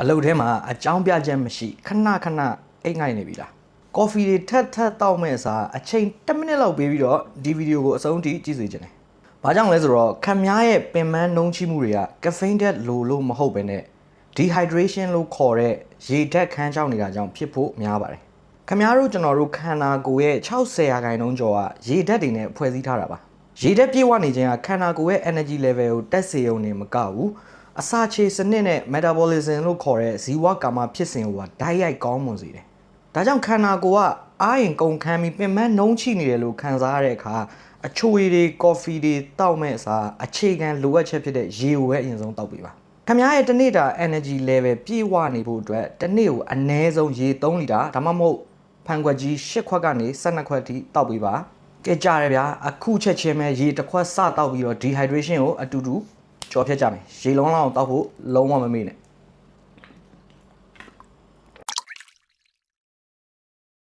အလုပ်ထဲမှာအကြောင်းပြချက်မရှိခဏခဏအိတ်ငိုက်နေပြီလားကော်ဖီတွေထပ်တောက်မဲ့အစားအချိန်10မိနစ်လောက်ပေးပြီးတော့ဒီဗီဒီယိုကိုအဆုံးထိကြည့်စေချင်တယ်။ဘာကြောင့်လဲဆိုတော့ခင်ဗျားရဲ့ပင်ပန်းနှုံးချိမှုတွေက caffeine ဓာတ်လိုလို့မဟုတ်ဘဲနဲ့ dehydration လို့ခေါ်တဲ့ရေဓာတ်ခန်းချောက်နေတာကြောင့်ဖြစ်ဖို့များပါတယ်။ခင်ဗျားတို့ကျွန်တော်တို့ခန္ဓာကိုယ်ရဲ့60%ကျော်ကရေဓာတ်တွေနဲ့ဖွဲ့စည်းထားတာပါ။ရေဓာတ်ပြည့်ဝနေခြင်းကခန္ဓာကိုယ်ရဲ့ energy level ကိုတက်စေုံနဲ့မကဘူးအစာချေစနစ်နဲ့ metabolism လို့ခေါ်တဲ့ဇီဝကာမဖြစ်စဉ်ကိုဓာတ်ရိုက်ကောင်းမွန်စေတယ်။ဒါကြောင့်ခန္ဓာကိုယ်ကအားရင်ကုန်ခန်းပြီးပင်ပန်းနှုံးချိနေတယ်လို့ခံစားရတဲ့အခါအချိုရည်တွေကော်ဖီတွေတောက်မဲ့အစားအခြေခံလိုအပ်ချက်ဖြစ်တဲ့ရေကိုပဲအရင်ဆုံးတောက်ပေးပါ။ခင်ဗျားရဲ့တစ်နေ့တာ energy level ပြည့်ဝနေဖို့အတွက်တစ်နေ့ကိုအနည်းဆုံးရေ3လီတာဒါမှမဟုတ်ဖန်ခွက်ကြီး10ခွက်ကနေ12ခွက်ထိတောက်ပေးပါ။ကဲကြရဗျာအခုချက်ချင်းပဲရေတစ်ခွက်စတောက်ပြီးတော့ dehydration ကိုအတူတူကြော်ဖြတ်ကြမယ်။ရေလုံးလောက်တောက်ဖို့လုံးဝမမေ့နဲ့။